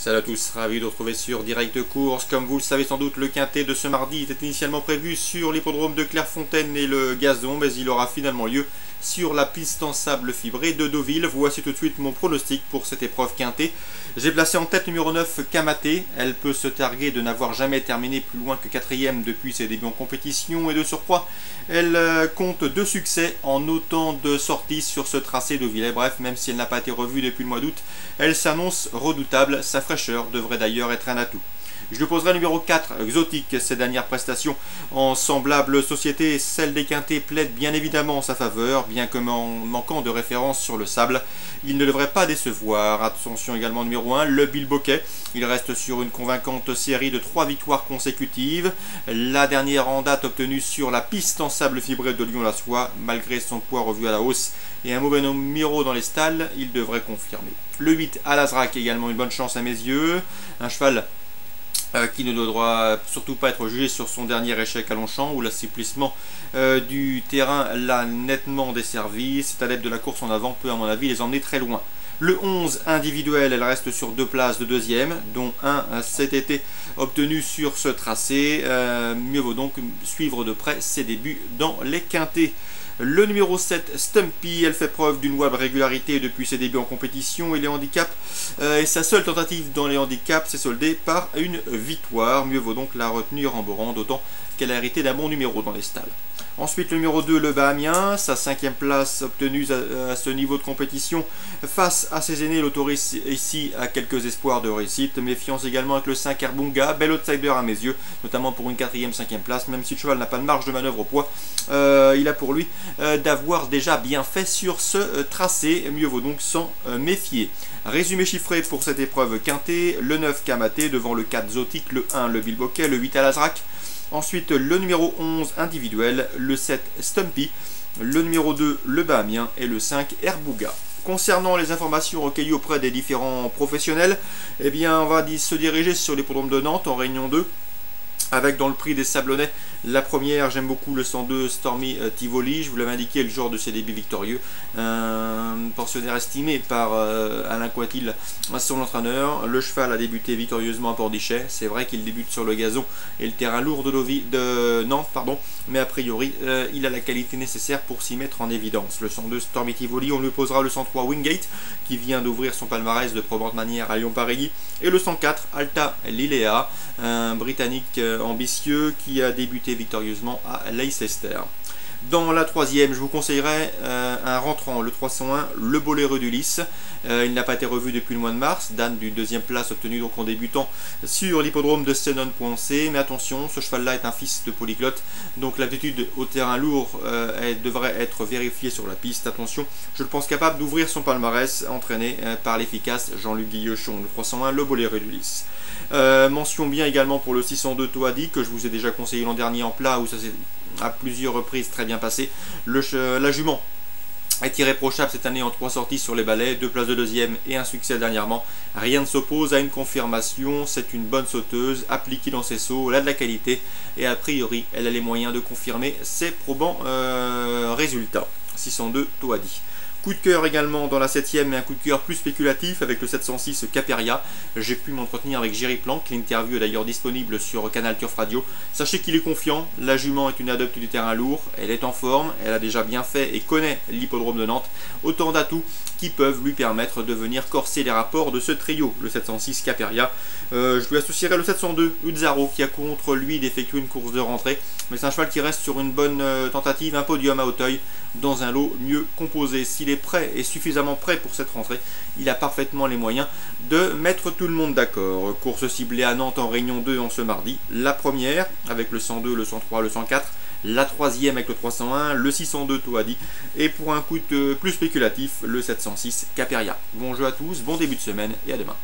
Salut à tous, ravi de vous retrouver sur Direct Course. Comme vous le savez sans doute, le quintet de ce mardi était initialement prévu sur l'hippodrome de Clairefontaine et le gazon, mais il aura finalement lieu sur la piste en sable fibré de Deauville. Voici tout de suite mon pronostic pour cette épreuve quintet. J'ai placé en tête numéro 9 Kamaté. Elle peut se targuer de n'avoir jamais terminé plus loin que 4ème depuis ses débuts en compétition, et de surcroît, elle compte 2 succès en autant de sorties sur ce tracé Deauville. Bref, même si elle n'a pas été revue depuis le mois d'août, elle s'annonce redoutable. Sa fraîcheur devrait d'ailleurs être un atout. Je lui poserai numéro 4, Exotique. Ses dernières prestations en semblable société, celle des quintets, plaide bien évidemment en sa faveur, bien que manquant de référence sur le sable. Il ne devrait pas décevoir. Attention également numéro 1, le Bilboquet. Il reste sur une convaincante série de 3 victoires consécutives. La dernière en date obtenue sur la piste en sable fibré de Lyon-la-Soie. Malgré son poids revu à la hausse et un mauvais numéro dans les stalles, il devrait confirmer. Le 8, Al-Azraq, également une bonne chance à mes yeux. Un cheval qui ne devra surtout pas être jugé sur son dernier échec à Longchamp, où l'assouplissement du terrain l'a nettement desservi. Cette adepte de la course en avant peut à mon avis les emmener très loin. Le 11 individuel, elle reste sur 2 places de deuxième, dont un cet été obtenu sur ce tracé. Mieux vaut donc suivre de près ses débuts dans les quintets. Le numéro 7, Stumpy, elle fait preuve d'une loi de régularité depuis ses débuts en compétition et les handicaps. Et sa seule tentative dans les handicaps s'est soldée par une victoire. Mieux vaut donc la retenir en borant, d'autant qu'elle a hérité d'un bon numéro dans les stalles. Ensuite, le numéro 2, le Bahamien, sa 5e place obtenue à ce niveau de compétition. Face à ses aînés, l'autorise ici à quelques espoirs de réussite. Méfiance également avec le 5, Erbunga, bel outsider à mes yeux, notamment pour une 4e, 5e place. Même si le cheval n'a pas de marge de manœuvre au poids, il a pour lui d'avoir déjà bien fait sur ce tracé. Mieux vaut donc s'en méfier. Résumé chiffré pour cette épreuve quintée, le 9 Kamaté devant le 4 Zotique, le 1 le Bilboquet, le 8 Al-Azraq. Ensuite, le numéro 11 individuel, le 7 Stumpy, le numéro 2 le Bahamien et le 5 Erbunga. Concernant les informations recueillies auprès des différents professionnels, eh bien, on va se diriger sur l'hippodrome de Nantes en Réunion 2. Avec dans le prix des Sablonnais, la première, j'aime beaucoup le 102 Stormy Tivoli, je vous l'avais indiqué, le jour de ses débuts victorieux. Un pensionnaire estimé par Alain Coatil, son entraîneur. Le cheval a débuté victorieusement à Pornichet. C'est vrai qu'il débute sur le gazon et le terrain lourd de Nantes, mais a priori, il a la qualité nécessaire pour s'y mettre en évidence. Le 102 Stormy Tivoli, on lui posera le 103 Wingate, qui vient d'ouvrir son palmarès de probante manière à Lyon-Paris, et le 104 Alta Lilea, un Britannique ambitieux qui a débuté victorieusement à Leicester. Dans la 3e, je vous conseillerais un rentrant, le 301, le Boléro d'Ulysse. Il n'a pas été revu depuis le mois de mars, date d'une 2e place obtenue donc en débutant sur l'hippodrome de Senon.c. Mais attention, ce cheval-là est un fils de polyglotte, donc l'aptitude au terrain lourd devrait être vérifiée sur la piste. Attention, je le pense capable d'ouvrir son palmarès, entraîné par l'efficace Jean-Luc Guillochon. Le 301, le Boléro d'Ulysse. Mention bien également pour le 602 Toadi, que je vous ai déjà conseillé l'an dernier en plat, où ça s'est à plusieurs reprises très bien passé. La jument est irréprochable cette année en 3 sorties sur les balais, 2 places de deuxième et un succès dernièrement. Rien ne s'oppose à une confirmation, c'est une bonne sauteuse, appliquée dans ses sauts, elle a de la qualité et a priori elle a les moyens de confirmer ses probants résultats. 602 Toadi. Coup de cœur également dans la 7e, mais un coup de cœur plus spéculatif avec le 706 Caperia. J'ai pu m'entretenir avec Jerry Planck, l'interview est d'ailleurs disponible sur Canal Turf Radio. Sachez qu'il est confiant, la jument est une adepte du terrain lourd, elle est en forme, elle a déjà bien fait et connaît l'hippodrome de Nantes. Autant d'atouts qui peuvent lui permettre de venir corser les rapports de ce trio, le 706 Caperia. Je lui associerai le 702 Uzzaro qui a contre lui d'effectuer une course de rentrée, mais c'est un cheval qui reste sur une bonne tentative, un podium à Auteuil dans un lot mieux composé. S'il est prêt et suffisamment prêt pour cette rentrée, il a parfaitement les moyens de mettre tout le monde d'accord. Course ciblée à Nantes en Réunion 2 en ce mardi. La première avec le 102, le 103, le 104. La 3e avec le 301, le 602 Toadi. Et pour un coup de plus spéculatif, le 706 Caperia. Bon jeu à tous, bon début de semaine et à demain.